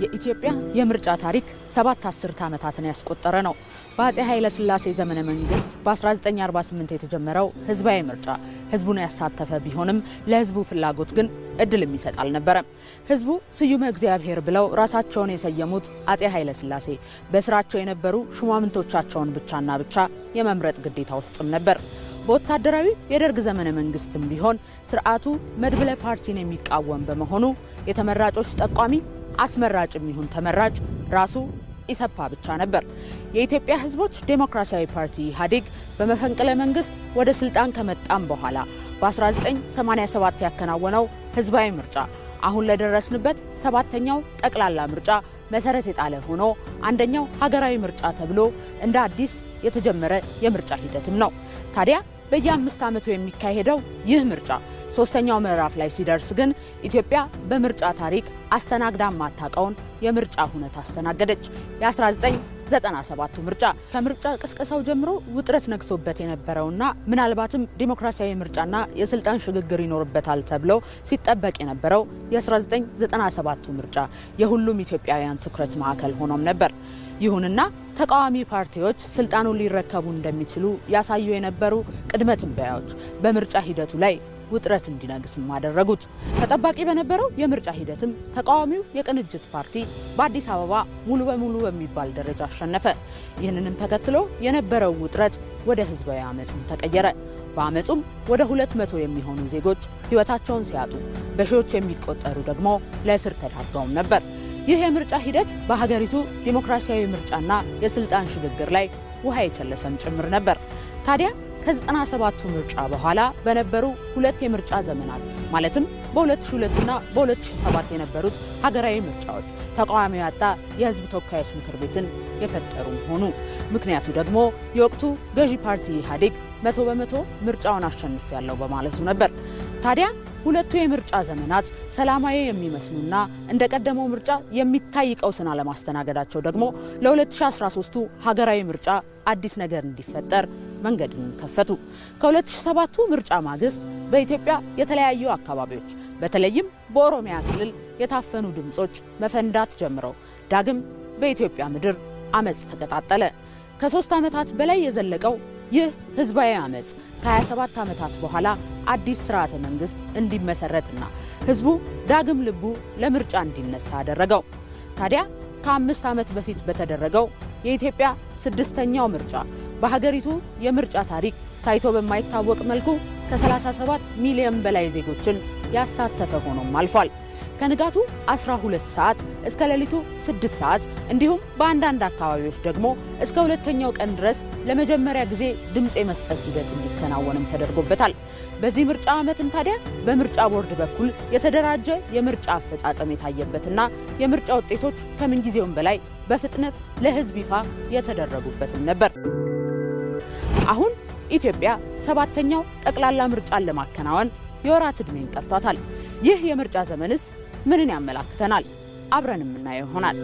የኢትዮጵያ የምርጫ ታሪክ 7 አስርት ዓመታትን ያስቆጠረ ነው። በአፄ ኃይለ ሥላሴ ዘመነ መንግስት በ1948 የተጀመረው ህዝባዊ ምርጫ ህዝቡን ያሳተፈ ቢሆንም ለህዝቡ ፍላጎት ግን እድል የሚሰጥ አልነበረም። ህዝቡ ስዩመ እግዚአብሔር ብለው ራሳቸውን የሰየሙት አፄ ኃይለ ሥላሴ በስራቸው የነበሩ ሹማምንቶቻቸውን ብቻና ብቻ የመምረጥ ግዴታ ውስጥም ነበር። በወታደራዊ የደርግ ዘመነ መንግስትም ቢሆን ስርዓቱ መድብለ ፓርቲን የሚቃወም በመሆኑ የተመራጮች ጠቋሚ አስመራጭም ይሁን ተመራጭ ራሱ ኢሰፓ ብቻ ነበር። የኢትዮጵያ ህዝቦች ዴሞክራሲያዊ ፓርቲ ኢህአዴግ በመፈንቅለ መንግስት ወደ ስልጣን ከመጣም በኋላ በ1987 ያከናወነው ህዝባዊ ምርጫ አሁን ለደረስንበት 7ኛው ጠቅላላ ምርጫ መሰረት የጣለ ሆኖ አንደኛው ሀገራዊ ምርጫ ተብሎ እንደ አዲስ የተጀመረ የምርጫ ሂደትም ነው። ታዲያ በየ5 ዓመቱ የሚካሄደው ይህ ምርጫ 3ኛው ምዕራፍ ላይ ሲደርስ ግን ኢትዮጵያ በምርጫ ታሪክ አስተናግዳ ማታቀውን የምርጫ ሁነት አስተናገደች። የ1997 ምርጫ ከምርጫ ቅስቀሳው ጀምሮ ውጥረት ነግሶበት የነበረውና ምናልባትም ዲሞክራሲያዊ ምርጫና የስልጣን ሽግግር ይኖርበታል ተብሎ ሲጠበቅ የነበረው የ1997 ምርጫ የሁሉም ኢትዮጵያውያን ትኩረት ማዕከል ሆኖም ነበር። ይሁንና ተቃዋሚ ፓርቲዎች ስልጣኑን ሊረከቡ እንደሚችሉ ያሳዩ የነበሩ ቅድመ ትንበያዎች በምርጫ ሂደቱ ላይ ውጥረት እንዲነግስም አደረጉት። ተጠባቂ በነበረው የምርጫ ሂደትም ተቃዋሚው የቅንጅት ፓርቲ በአዲስ አበባ ሙሉ በሙሉ በሚባል ደረጃ አሸነፈ። ይህንንም ተከትሎ የነበረው ውጥረት ወደ ህዝባዊ አመጽም ተቀየረ። በአመጹም ወደ 200 የሚሆኑ ዜጎች ህይወታቸውን ሲያጡ በሺዎች የሚቆጠሩ ደግሞ ለእስር ተዳርገውም ነበር። ይህ የምርጫ ሂደት በሀገሪቱ ዲሞክራሲያዊ ምርጫና የስልጣን ሽግግር ላይ ውሃ የቸለሰም ጭምር ነበር። ታዲያ ከ97ቱ ምርጫ በኋላ በነበሩ 2 የምርጫ ዘመናት ማለትም በ2002 እና በ2007 የነበሩት ሀገራዊ ምርጫዎች ተቃዋሚ ያጣ የህዝብ ተወካዮች ምክር ቤትን የፈጠሩም ሆኑ። ምክንያቱ ደግሞ የወቅቱ ገዢ ፓርቲ ኢህአዴግ 100% ምርጫውን አሸንፊያለሁ በማለቱ ነበር። ታዲያ 2ቱ የምርጫ ዘመናት ሰላማዊ የሚመስሉና እንደቀደመው ምርጫ የሚታይ ቀውስን አለማስተናገዳቸው ደግሞ ለ2013ቱ ሀገራዊ ምርጫ አዲስ ነገር እንዲፈጠር መንገድን ከፈቱ። ከ2007ቱ ምርጫ ማግስት በኢትዮጵያ የተለያዩ አካባቢዎች በተለይም በኦሮሚያ ክልል የታፈኑ ድምጾች መፈንዳት ጀምረው ዳግም በኢትዮጵያ ምድር አመጽ ተቀጣጠለ። ከ3 ዓመታት በላይ የዘለቀው ይህ ህዝባዊ አመጽ ከ27 ዓመታት በኋላ አዲስ ስርዓተ መንግስት እንዲመሰረትና ህዝቡ ዳግም ልቡ ለምርጫ እንዲነሳ አደረገው። ታዲያ ከ5 ዓመት በፊት በተደረገው የኢትዮጵያ 6ኛው ምርጫ በሀገሪቱ የምርጫ ታሪክ ታይቶ በማይታወቅ መልኩ ከ37 ሚሊዮን በላይ ዜጎችን ያሳተፈ ሆኖም አልፏል። ከንጋቱ 12 ሰዓት እስከ ሌሊቱ 6 ሰዓት እንዲሁም በአንዳንድ አካባቢዎች ደግሞ እስከ 2ኛው ቀን ድረስ ለመጀመሪያ ጊዜ ድምጽ የመስጠት ሂደት እንዲከናወንም ተደርጎበታል። በዚህ ምርጫ ዓመትም ታዲያ በምርጫ ቦርድ በኩል የተደራጀ የምርጫ አፈጻጸም የታየበትና የምርጫ ውጤቶች ከምንጊዜውም በላይ በፍጥነት ለህዝብ ይፋ የተደረጉበትም ነበር። አሁን ኢትዮጵያ 7ኛው ጠቅላላ ምርጫን ለማከናወን የወራት ዕድሜን ቀርቷታል። ይህ የምርጫ ዘመንስ ምንን ያመላክተናል? አብረን የምናየው ይሆናል።